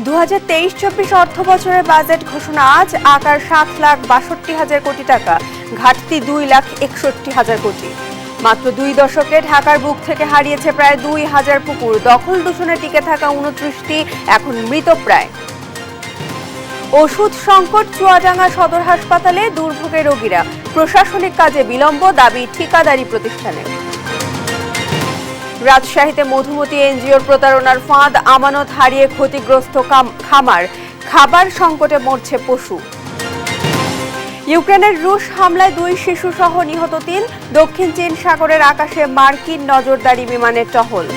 2023-24 অর্থ বছরের বাজেট ঘোষণা আজ। আকার 7,62,000 কোটি টাকা, ঘাটতি 2,61,000 কোটি। মাত্র 2 দশকে ঢাকার বুক থেকে হারিয়েছে প্রায় 2,000 পুকুর। দখল দূষণে টিকে থাকা 29টি এখন মৃতপ্রায়। ওষুধ সংকট চুয়াডাঙ্গা সদর হাসপাতালে, দুর্ভোগে রোগীরা। প্রশাসনিক কাজে বিলম্ব, দাবি ঠিকাদারি প্রতিষ্ঠানে। রাজশাহীতে মধুমতি এনজিওর প্রতারণার ফাঁদ, আমানত হারিয়ে ক্ষতিগ্রস্ত খামার। খাবার সংকটে মরছে পশু। ইউক্রেনের রুশ হামলায় 2 শিশু সহ নিহত 3। দক্ষিণ চীন সাগরের আকাশে মার্কিন নজরদারি বিমানের টহল।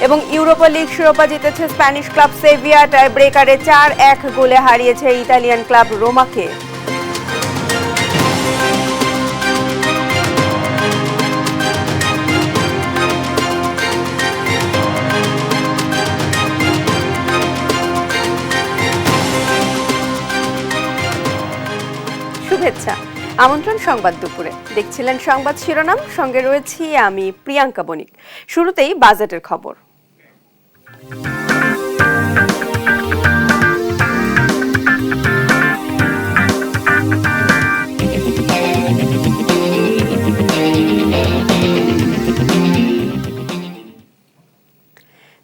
এবং ইউরোপা লিগ শিরোপা জিতেছে স্প্যানিশ ক্লাব সেভিয়া। টাই ব্রেকারে 4-1 গোলে হারিয়েছে ইতালিয়ান ক্লাব রোমাকে। শুভেচ্ছা, আমন্ত্রণ সংবাদ দুপুরে। দেখছিলেন সংবাদ শিরোনাম, সঙ্গে রয়েছি আমি প্রিয়াঙ্কা বণিক। শুরুতেই বাজেটের খবর।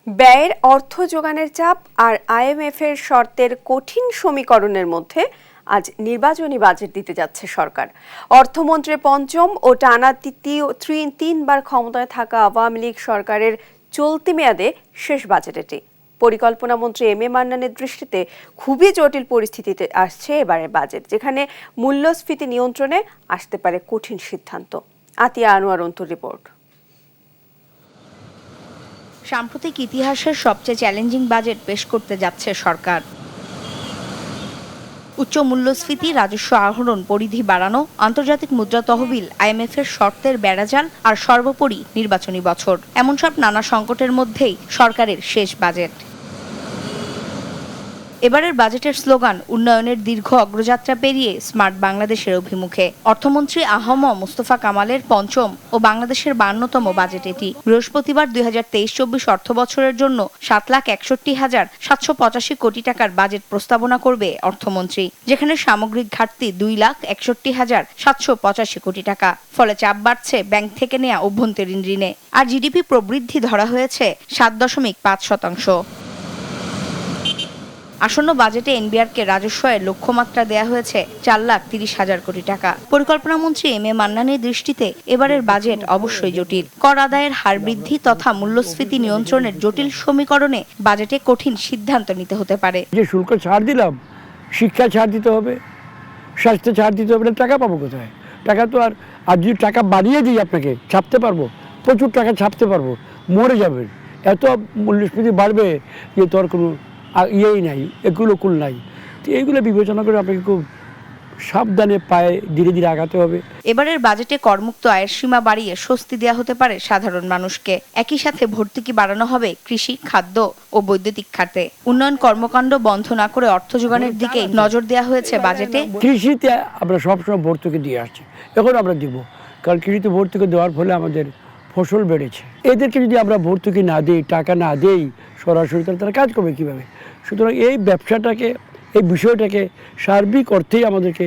ব্যয়ের অর্থ যোগানের চাপ আর আইএমএফের শর্তের কঠিন সমীকরণের মধ্যে আজ নির্বাচনী বাজেট দিতে যাচ্ছে সরকার। অর্থমন্ত্রীর পঞ্চম ও টানা 3বার ক্ষমতায় থাকা আওয়ামী লীগ সরকারের চলতি মেয়াদে শেষ বাজেট এটি। পরিকল্পনা মন্ত্রী এম এ মান্নানের দৃষ্টিতে খুবই জটিল পরিস্থিতিতে আসছে এবারের বাজেট, যেখানে মূল্যস্ফীতি নিয়ন্ত্রণে আসতে পারে কঠিন সিদ্ধান্ত। আতিয়া আনোয়ার অন্তুর রিপোর্ট। সাম্প্রতিক ইতিহাসের সবচেয়ে চ্যালেঞ্জিং বাজেট পেশ করতে যাচ্ছে সরকার। উচ্চ মূল্যস্ফীতি, রাজস্ব আহরণ পরিধি বাড়ানো, আন্তর্জাতিক মুদ্রা তহবিল, আইএমএফের শর্তের বেড়াজাল আর সর্বোপরি নির্বাচনী বছর, এমন সব নানা সংকটের মধ্যেই সরকারের শেষ বাজেট। এবারের বাজেটের স্লোগান উন্নয়নের দীর্ঘ অগ্রযাত্রা পেরিয়ে স্মার্ট বাংলাদেশের অভিমুখে। অর্থমন্ত্রী আহম মোস্তফা কামালের পঞ্চম ও বাংলাদেশের 52তম বাজেট এটি। বৃহস্পতিবার 2023-24 অর্থ বছরের জন্য 7,61,785 কোটি টাকার বাজেট প্রস্তাবনা করবে অর্থমন্ত্রী, যেখানে সামগ্রিক ঘাটতি 2,61,785 কোটি টাকা। ফলে চাপ বাড়ছে ব্যাংক থেকে নেওয়া অভ্যন্তরীণ ঋণে। আর জিডিপি প্রবৃদ্ধি ধরা হয়েছে 7.5%। আসন্ন বাজেটে এনবিআরকে রাজস্ব আয়ের লক্ষ্যমাত্রা দেয়া হয়েছে 4,30,000 কোটি টাকা। পরিকল্পনা মন্ত্রী এম এ মান্নানের দৃষ্টিতে এবারের বাজেট অবশ্যই জটিল। কর আদায়ের হার বৃদ্ধি তথা মূল্যস্ফীতি নিয়ন্ত্রণের জটিল সমীকরণে বাজেটে কঠিন সিদ্ধান্ত নিতে হতে পারে। যে শুল্ক ছাড় দিলাম, শিক্ষা ছাড় দিতে হবে, স্বাস্থ্য ছাড় দিতে হবে, টাকা পাবো কোথায়? টাকা তো আর যদি টাকা বাড়িয়ে দিই আপনাকে ছাপতে পারবো, প্রচুর টাকা ছাপতে পারবো, মরে যাবেন। এত মূল্যস্ফীতি বাড়বে যে তোর কোনো ইয়েই নাই, একুল নাই। তো এইগুলো বিবেচনা করে আপনাকে খুব সাবধানে পায়ে ধীরে ধীরে আগাতে হবে। এবারের বাজেটে করমুক্ত আয়ের সীমা বাড়িয়ে স্বস্তি দেওয়া হতে পারে সাধারণ মানুষকে। একই সাথে ভর্তুকি বাড়ানো হবে কৃষি, খাদ্য ও বৈদ্যুতিক খাতে। উন্নয়ন কর্মকাণ্ড বন্ধ না করে অর্থ যোগানের দিকে নজর দেওয়া হয়েছে বাজেটে। কৃষিতে আমরা সবসময় ভর্তুকি দিয়ে আসছি, এখন আমরা দিব, কারণ কৃষিতে ভর্তুকি দেওয়ার ফলে আমাদের ফসল বেড়েছে। এদেরকে যদি আমরা ভর্তুকি না দিই, টাকা না দিই সরাসরি, তাহলে তারা কাজ করবে কীভাবে? সুতরাং এই ব্যবসাটাকে, এই বিষয়টাকে সার্বিক অর্থেই আমাদেরকে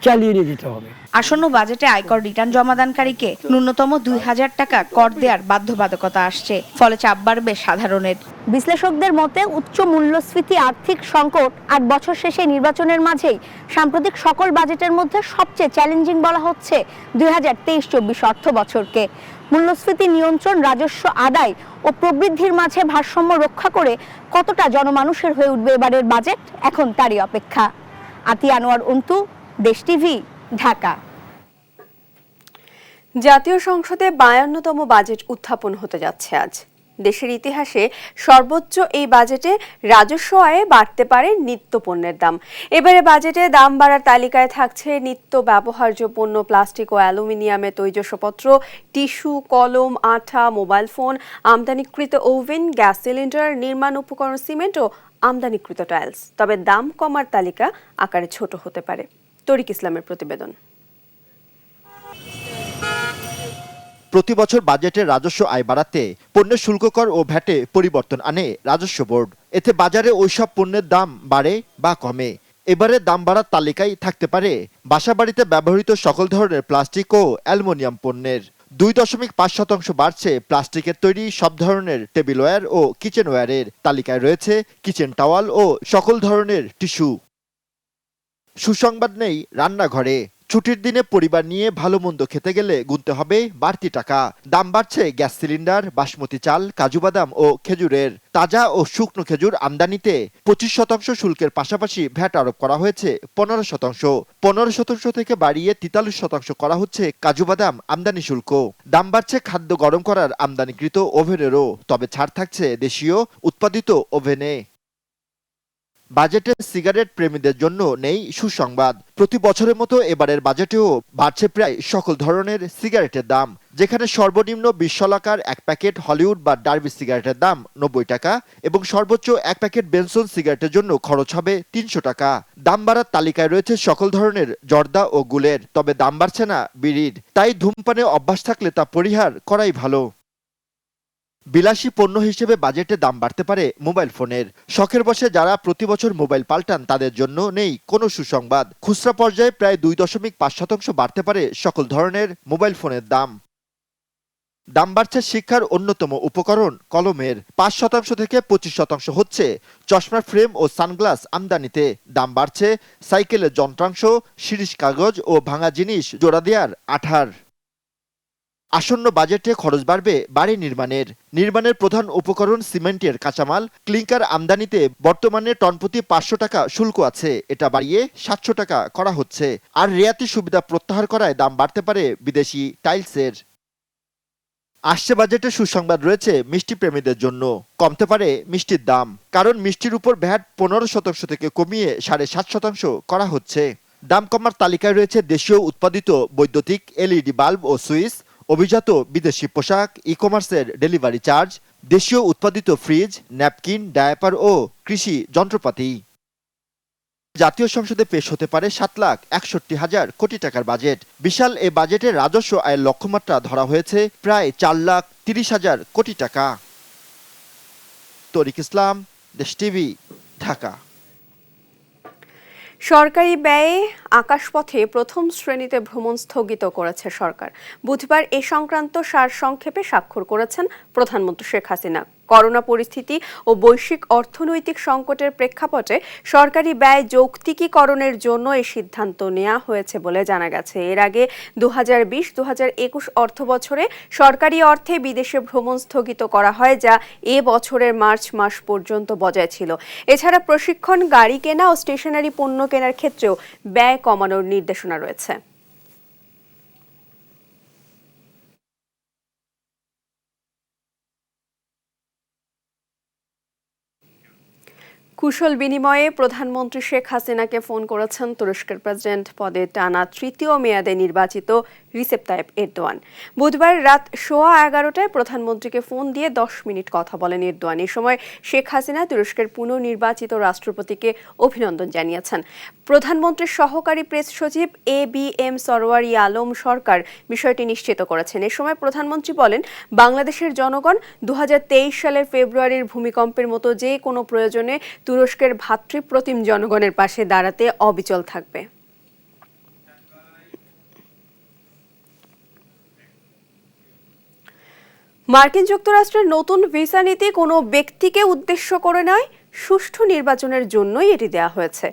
চালিয়ে নিয়ে যেতে হবে। আসন্ন বাজেটে আয়কর রিটার্ন জমাদানকারীকে ন্যূনতম 2,000 টাকা কর দেওয়ার বাধ্যবাধকতা আসছে। ফলে চাপ বাড়বে সাধারণের। বিশ্লেষকদের মতে উচ্চ মূল্যস্ফীতি, আর্থিক সংকট আর বছর শেষে নির্বাচনের মাঝেই সাম্প্রতিক সকল বাজেটের মধ্যে সবচেয়ে চ্যালেঞ্জিং বলা হচ্ছে 2023-24 অর্থ বছরকে। মূল্যস্ফীতি নিয়ন্ত্রণ, রাজস্ব আদায় ও প্রবৃদ্ধির মাঝে ভারসাম্য রক্ষা করে কতটা জনমানুষের হয়ে উঠবে এবারের বাজেট, এখন তারই অপেক্ষা। আতিয়া আনোয়ার অন্তু, দেশ টিভি, ঢাকা। জাতীয় সংসদে 52তম বাজেট উত্থাপন হতে যাচ্ছে আজ। দেশের ইতিহাসে সর্বোচ্চ এই বাজেটে রাজস্ব আয়ে বাড়তে পারে নিত্য পণ্যের দাম। এবারে বাজেটে দাম বাড়ার তালিকায় থাকছে নিত্য ব্যবহার্য পণ্য, প্লাস্টিক ও অ্যালুমিনিয়ামের তৈজসপত্র, টিস্যু, কলম, আঠা, মোবাইল ফোন, আমদানিকৃত ওভেন, গ্যাস সিলিন্ডার, নির্মাণ উপকরণ, সিমেন্ট ও আমদানিকৃত টাইলস। তবে দাম কমার তালিকা আকারে ছোট হতে পারে। তরিক ইসলামের প্রতিবেদন। প্রতি বছর বাজেটের রাজস্ব আয় বাড়াতে পণ্যের শুল্ক কর ও ভ্যাটে পরিবর্তন আনে রাজস্ব বোর্ড। এতে বাজারে ওইসব পণ্যের দাম বাড়ে বা কমে। এবারে দাম বাড়ার তালিকায় থাকতে পারে বাসাবাড়িতে ব্যবহৃত সকল ধরনের প্লাস্টিক ও অ্যালুমিনিয়াম পণ্যের। 2.5% বাড়ছে প্লাস্টিকের তৈরি সব ধরনের টেবিলওয়্যার ও কিচেনওয়্যারের। তালিকায় রয়েছে কিচেন টাওয়াল ও সকল ধরনের টিস্যু। সুসংবাদ নেই রান্নাঘরে। ছুটির দিনে পরিবার নিয়ে ভালো মন্দ খেতে গেলে গুনতে হবে বাড়তি টাকা। দাম বাড়ছে গ্যাস সিলিন্ডার, বাসমতি চাল, কাজু বাদাম ও খেজুরের। তাজা ও শুকনো খেজুর আমদানিতে 25% শুল্কের পাশাপাশি ভ্যাট আরোপ করা হয়েছে 15%। 15% থেকে বাড়িয়ে 43% করা হচ্ছে কাজু বাদাম আমদানি শুল্ক। দাম বাড়ছে খাদ্য গরম করার আমদানিকৃত ওভেনেরও, তবে ছাড় থাকছে দেশীয় উৎপাদিত ওভেনে। বাজেটে সিগারেট প্রেমীদের জন্য নেই সুসংবাদ। প্রতি বছরের মতো এবারের বাজেটেও বাড়ছে প্রায় সকল ধরনের সিগারেটের দাম, যেখানে সর্বনিম্ন 20 শলাকার এক প্যাকেট হলিউড বা ডার্বি সিগারেটের দাম 90 টাকা এবং সর্বোচ্চ এক প্যাকেট বেনসন সিগারেটের জন্য খরচ হবে 300 টাকা। দাম বাড়ার তালিকায় রয়েছে সকল ধরনের জর্দা ও গুলের, তবে দাম বাড়ছে না বিড়ির। তাই ধূমপানে অভ্যাস থাকলে তা পরিহার করাই ভালো। বিলাসী পণ্য হিসেবে বাজেটে দাম বাড়তে পারে মোবাইল ফোনের। শখের বশে যারা প্রতি বছর মোবাইল পাল্টান তাদের জন্য নেই কোনো সুসংবাদ। খুচরা পর্যায়ে প্রায় 2.5% বাড়তে পারে সকল ধরনের মোবাইল ফোনের দাম। দাম বাড়ছে শিক্ষার অন্যতম উপকরণ কলমের। 5% থেকে 25% হচ্ছে চশমার ফ্রেম ও সানগ্লাস আমদানিতে। দাম বাড়ছে সাইকেলের যন্ত্রাংশ, শিরিষ কাগজ ও ভাঙা জিনিস জোড়া দেওয়ার আঠার। আসন্ন বাজেটে খরচ বাড়বে বাড়ি নির্মাণের প্রধান উপকরণ সিমেন্টের কাঁচামাল ক্লিংকার আমদানিতে বর্তমানে টনপ্রতি 500 টাকা শুল্ক আছে, এটা বাড়িয়ে 700 টাকা করা হচ্ছে। আর রেয়াতি সুবিধা প্রত্যাহার করায় দাম বাড়তে পারে বিদেশি টাইলসের। আসছে বাজেটে সুসংবাদ রয়েছে মিষ্টি প্রেমীদের জন্য। কমতে পারে মিষ্টির দাম, কারণ মিষ্টির উপর ভ্যাট 15% থেকে কমিয়ে 7.5% করা হচ্ছে। দাম কমার তালিকায় রয়েছে দেশীয় উৎপাদিত বৈদ্যুতিক এলইডি বাল্ব ও সুইচ, অভিজাত বিদেশি পোশাক, ই কমার্সের ডেলিভারি চার্জ, দেশীয় উৎপাদিত ফ্রিজ, ন্যাপকিন, ডায়াপার ও কৃষি যন্ত্রপাতি। জাতীয় সংসদে পেশ হতে পারে 7,61,000 কোটি টাকার বাজেট। বিশাল এ বাজেটের রাজস্ব আয়ের লক্ষ্যমাত্রা ধরা হয়েছে প্রায় 4,30,000 কোটি টাকা। তরিক ইসলাম, দেশ টিভি, ঢাকা। সরকারি ব্যয়ে আকাশপথে প্রথম শ্রেণীতে ভ্রমণ স্থগিত করেছে সরকার। বুধবার এ সংক্রান্ত সারসংক্ষেপে স্বাক্ষর করেছেন প্রধানমন্ত্রী শেখ হাসিনা। করোনা পরিস্থিতি ও বৈশ্বিক অর্থনৈতিক সংকটের প্রেক্ষাপটে সরকারি ব্যয় যৌক্তিকীকরণের জন্য এই সিদ্ধান্ত নেওয়া হয়েছে বলে জানা গেছে। এর আগে 2020-2021 অর্থবছরে সরকারি অর্থে বিদেশে ভ্রমণ স্থগিত করা হয়, যা এ বছরের মার্চ মাস পর্যন্ত বজায় ছিল। এছাড়া প্রশিক্ষণ, গাড়ি কেনা ও স্টেশনারি পণ্য কেনার ক্ষেত্রেও ব্যয় কমানোর নির্দেশনা রয়েছে। কুশল বিনিময়ে প্রধানমন্ত্রী শেখ হাসিনাকে ফোন করেছেন তুরস্কের প্রেসিডেন্ট পদে টানা তৃতীয় মেয়াদে নির্বাচিত রিসেপ তাইপ এরদোয়ান। বুধবার রাত 11:15টায় প্রধানমন্ত্রীকে ফোন দিয়ে 10 মিনিট কথা বলেন এরদোয়ান। এই সময় শেখ হাসিনা তুরস্কের পুনর্নির্বাচিত রাষ্ট্রপতিকে অভিনন্দন জানিয়েছেন। প্রধানমন্ত্রীর সহকারী প্রেস সচিব ABM সরওয়ারি আলম সরকার বিষয়টি নিশ্চিত করেছেন। এ সময় প্রধানমন্ত্রী বলেন, বাংলাদেশের জনগণ 2023 সালের ফেব্রুয়ারির ভূমিকম্পের মতো যে কোনো প্রয়োজনে তুরস্কের ভ্রাতৃপ্রতিম জনগণের পাশে দাঁড়াতে অবিচল থাকবে। মার্কিন যুক্তরাষ্ট্রের নতুন ভিসা নীতি কোনো ব্যক্তিকে উদ্দেশ্য করে নয়, সুষ্ঠু নির্বাচনের জন্যই এটি দেওয়া হয়েছে।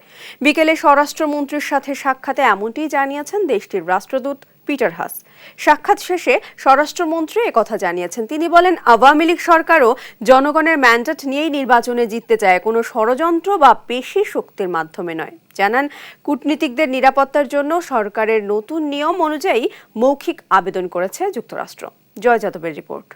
বিকেলে স্বরাষ্ট্রমন্ত্রীর সাথে সাক্ষাতে এমনটি জানিয়েছেন দেশটির রাষ্ট্রদূত পিটার হাস। সাক্ষাৎ শেষে স্বরাষ্ট্রমন্ত্রী একথা জানিয়েছেন। তিনি বলেন, আওয়ামী লীগ সরকারও জনগণের ম্যান্ডেট নিয়েই নির্বাচনে জিততে চায়, কোনো ষড়যন্ত্র বা পেশি শক্তির মাধ্যমে নয়। জানান, কূটনীতিকদের নিরাপত্তার জন্য সরকারের নতুন নিয়ম অনুযায়ী মৌখিক আবেদন করেছে যুক্তরাষ্ট্র। জয় যাদবের রিপোর্ট।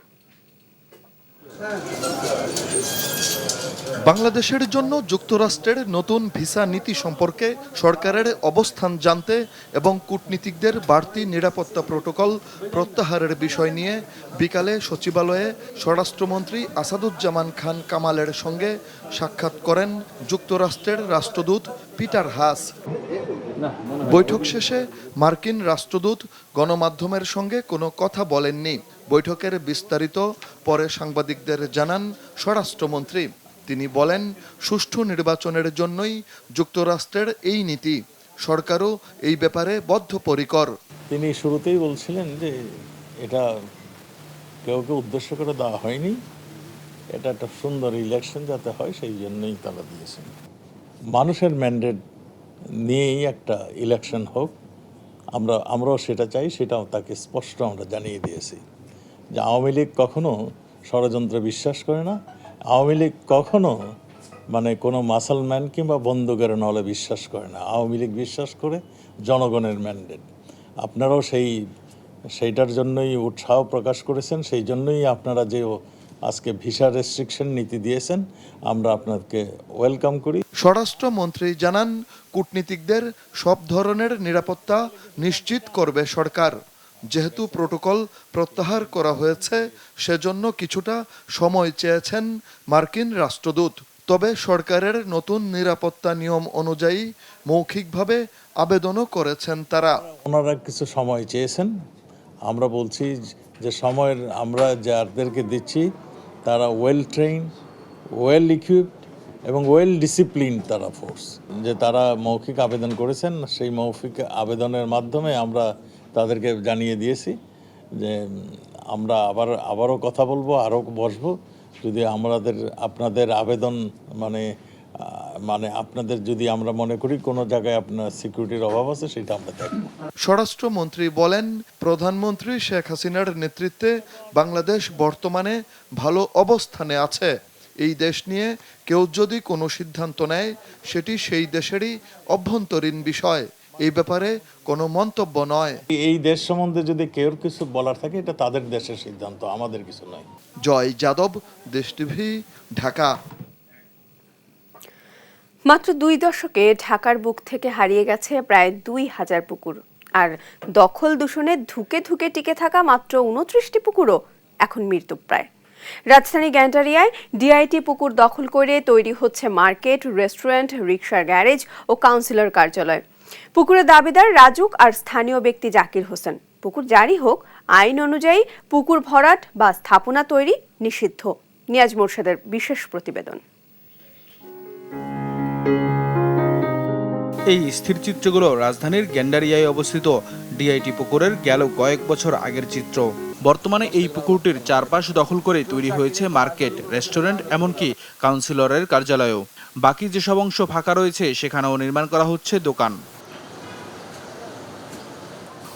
বাংলাদেশের জন্য যুক্তরাষ্ট্রের নতুন ভিসা নীতি সম্পর্কে সরকারের অবস্থান জানতে এবং কূটনীতিকদের বাড়তি নিরাপত্তা প্রোটোকল প্রত্যাহারের বিষয় নিয়ে বিকালে সচিবালয়ে স্বরাষ্ট্রমন্ত্রী আসাদুজ্জামান খান কামালের সঙ্গে সাক্ষাৎ করেন যুক্তরাষ্ট্রের রাষ্ট্রদূত পিটার হাস। বৈঠক শেষে মার্কিন রাষ্ট্রদূত গণমাধ্যমের সঙ্গে কোনো কথা বলেননি। বৈঠকের বিস্তারিত পরে সাংবাদিকদের জানান স্বরাষ্ট্রমন্ত্রী। তিনি বলেন, সুষ্ঠু নির্বাচনের জন্যই যুক্তরাষ্ট্রের এই নীতি, সরকারও এই ব্যাপারে বদ্ধপরিকর। তিনি শুরুতেই বলছিলেন যে এটা কেউ উদ্দেশ্য করে দেওয়া হয়নি, এটা একটা সুন্দর ইলেকশন যাতে হয় সেই জন্যই তারা দিয়েছেন। মানুষের ম্যান্ডেট নিয়েই একটা ইলেকশন হোক, আমরাও সেটা চাই, সেটাও তাকে স্পষ্ট আমরা জানিয়ে দিয়েছি যে আওয়ামী লীগ কখনো ষড়যন্ত্রে বিশ্বাস করে না, আওয়ামী লীগ কখনো কোনো মাসলম্যান কিংবা বন্দুকের নলে বিশ্বাস করে না। আওয়ামী লীগ বিশ্বাস করে জনগণের ম্যান্ডেট। আপনারাও সেইটার জন্যই উৎসাহ প্রকাশ করেছেন, সেই জন্যই আপনারা যে আজকে ভিসা রেস্ট্রিকশন নীতি দিয়েছেন, আমরা আপনাকে ওয়েলকাম করি। স্বরাষ্ট্রমন্ত্রী জানান, কূটনীতিকদের সব ধরনের নিরাপত্তা নিশ্চিত করবে সরকার। যেহেতু প্রোটোকল প্রত্যাহার করা হয়েছে, সেজন্য কিছুটা সময় চেয়েছেন মার্কিন রাষ্ট্রদূত। তবে সরকারের নতুন নিরাপত্তা নিয়ম অনুযায়ী মৌখিকভাবে আবেদনও করেছেন তারা। ওনারা কিছু সময় চেয়েছেন, আমরা বলছি যে সময়ের আমরা যাদেরকে দিচ্ছি তারা ওয়েল ট্রেইন, ওয়েল ইকুইপড এবং ওয়েল ডিসিপ্লিন তারা ফোর্স, যে তারা মৌখিক আবেদন করেছেন। সেই মৌখিক আবেদনের মাধ্যমে আমরা তাদেরকে জানিয়ে দিয়েছি যে আমরা আবারও কথা বলবো, আরও বসবো যদি আপনাদের আবেদন আপনাদের যদি আমরা মনে করি কোনো জায়গায় আপনার সিকিউরিটির অভাব আছে, সেটা আমরা দেখব। স্বরাষ্ট্রমন্ত্রী বলেন, প্রধানমন্ত্রী শেখ হাসিনার নেতৃত্বে বাংলাদেশ বর্তমানে ভালো অবস্থানে আছে। এই দেশ নিয়ে কেউ যদি কোনো সিদ্ধান্ত নেয়, সেটি সেই দেশেরই অভ্যন্তরীণ বিষয়। এই ব্যাপারে কোনো মন্তব্য নয়। এই দেশ সম্বন্ধে যদি কেউ কিছু বলার থাকে, এটা তাদের দেশের সিদ্ধান্ত, আমাদের কিছু নয়। জয় যাদব, দেশ টিভি, ঢাকা। মাত্র 2 দশকে ঢাকার বুক থেকে হারিয়ে গেছে প্রায় 2000 পুকুর, আর দখল দূষণে ধুকে ধুকে টিকে থাকা মাত্র 29টি পুকুরও এখন মৃত্যুপ্রায়। রাজধানী গ্যান্ডারিয়ায় ডিআইটি পুকুর দখল করে তৈরি হচ্ছে মার্কেট, রেস্টুরেন্ট, রিকশার গ্যারেজ ও কাউন্সিলর কার্যালয়। পুকুরের দাবিদার রাজুক আর স্থানীয় ব্যক্তি জাকির হোসেন। পুকুর জারি হোক, আইন অনুযায়ী পুকুর ভরাট বা স্থাপনা তৈরি নিষিদ্ধ। নিয়াজ মোরশেদের বিশেষ প্রতিবেদন। এই স্থির চিত্রগুলো রাজধানীর গ্যান্ডারিয়ায় অবস্থিত ডিআইটি পুকুরের গেল কয়েক বছর আগের চিত্র। বর্তমানে এই পুকুরটির চারপাশ দখল করে তৈরি হয়েছে মার্কেট, রেস্টুরেন্ট, এমনকি কাউন্সিলরের কার্যালয়ও। বাকি যেসব অংশ ফাঁকা রয়েছে, সেখানেও নির্মাণ করা হচ্ছে দোকান।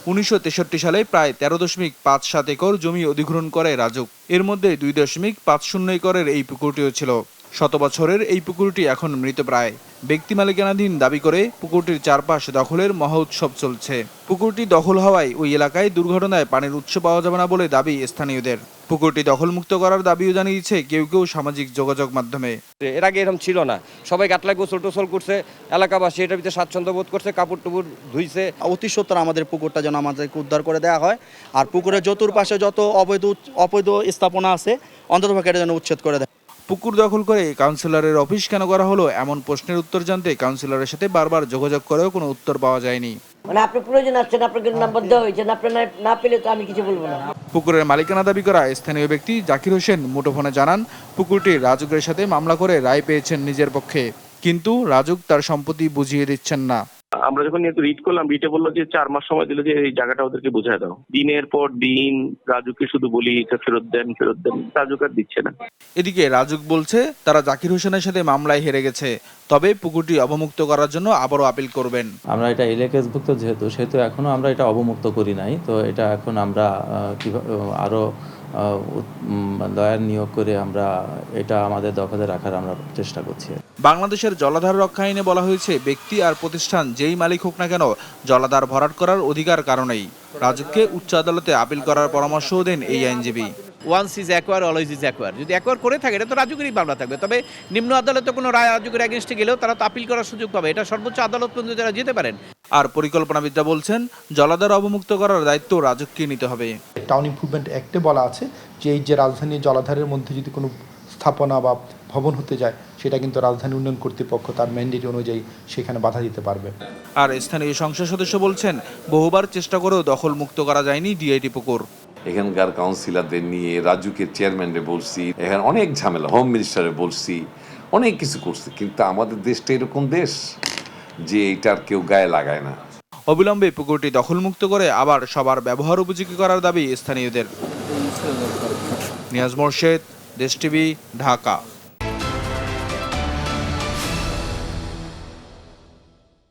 1963 সালে প্রায় 13.57 একর জমি অধিগ্রহণ করে রাজুক। এর মধ্যে 2.50 একরের এই পুকুরটিও ছিল। 100 বছরের এই পুকুরটি এখন মৃতপ্রায়। ব্যক্তি মালিকানাধীন দাবি করে পুকুরটির চারপাশ দখলের মহা উৎসব চলছে। পুকুরটি দখল হওয়ায় ওই এলাকায় দুর্ঘটনায় পানির উৎস পাওয়া যাবে না বলে দাবি স্থানীয়দের। পুকুরটি দখলমুক্ত করার দাবিও জানিয়েছে কেউ কেউ সামাজিক যোগাযোগ মাধ্যমে। এর আগে এরকম ছিল না, সবাই গাটলায় গোসল টোসল করছে, এলাকাবাসী এটার ভিতরে স্বাচ্ছন্দ্য বোধ করছে, কাপড় টুপুর ধুইছে। অতি সত্বর আমাদের পুকুরটা যেন আমাদেরকে উদ্ধার করে দেওয়া হয়, আর পুকুরের চতুর্পাশে যত অবৈধ স্থাপনা আছে অন্ততপক্ষে এটা যেন উচ্ছেদ করে দেয়। পুকুর দখল করে কাউন্সিলরের অফিস কেন করা হলো, এমন প্রশ্নের উত্তর জানতে কাউন্সিলরের সাথে বারবার যোগাযোগ করেও কোনো উত্তর পাওয়া যায়নি। আপনার প্রয়োজন আছে, আপনাকে নাম্বার দেওয়া হয়েছে, আপনার না পেলে তো আমি কিছু বলবো না। পুকুরের মালিকানা দাবি করা স্থানীয় ব্যক্তি জাকির হোসেন মুঠোফোনে জানান, পুকুরটি রাজুকের সাথে মামলা করে রায় পেয়েছেন নিজের পক্ষে, কিন্তু রাজুক তার সম্পত্তি বুঝিয়ে দিচ্ছেন না। আমরা যখন রিট করলাম, রিটে বললো যে 4 মাস সময় দিল যে এই জায়গাটা ওদেরকে বুঝায় দাও। দিনের পর দিন রাজুকে শুধু বলি ফেরত দেন, রাজুক আর দিচ্ছে না। এদিকে রাজুক বলছে তারা জাকির হোসেনের সাথে মামলায় হেরে গেছে, তবে পুকুরটি অবমুক্ত করার জন্য আবারও আপিল করবেন। আমরা এটা এলাকাভুক্ত যেহেতু এখনো আমরা এটা অবমুক্ত করি নাই, তো এটা এখন আমরা আরো লয়ার নিয়োগ করে আমরা এটা আমাদের দখলে রাখার আমরা চেষ্টা করছি। বাংলাদেশের জলাধার রক্ষা আইনে বলা হয়েছে, ব্যক্তি আর প্রতিষ্ঠান যেই মালিক হোক না কেন, জলাধার ভরাট করার অধিকার কারণেই। রাজুককে উচ্চ আদালতে আপিল করার পরামর্শও দেন এই আইনজীবী। Once is acquire always is acquire. যদি অ্যাকোয়ার করে থাকে এটা তো রাজুকেরই মামলা থাকবে, তবে নিম্ন আদালতে কোনো রায় রাজুকের এগেনস্টে গেলেও তারা তো আপিল করার সুযোগ পাবে। এটা সর্বোচ্চ আদালত পর্যন্ত যারা যেতে পারেন। আর পরিকল্পনাবিদরা বলছেন, জলাধার অবমুক্ত করার দায়িত্ব রাজুককে নিতে হবে। টাউন ইমপ্রুভমেন্ট অ্যাক্টে বলা আছে যে এই যে রাজধানী জলাধারের মধ্যে যদি কোনো স্থাপনা বা ভবন হতে যায় সেটা কিন্তু রাজধানী উন্নয়ন কর্তৃপক্ষ তার ম্যান্ডেট অনুযায়ী সেখানে বাধা দিতে পারবে। আর স্থানীয় সংসদ সদস্য বলছেন, বহুবার চেষ্টা করেও দখল মুক্ত করা যায়নি ডিআইটি পুকুর। এখানকার কাউন্সিলরদের নিয়ে রাজুকের চেয়ারম্যানরে বলছি, এখানে অনেক ঝামেলা, হোম মিনিস্টারে বলছি, অনেক কিছু করছি, কিন্তু আমাদের দেশটা এরকম দেশ যে এটার কেউ গায়ে লাগায় না। অবিলম্বে পুকুরটি দখলমুক্ত করে আবার সবার ব্যবহার উপযোগী করার দাবি স্থানীয়দের। নিয়াজ মোরশেদ, দেশ টিভি, ঢাকা।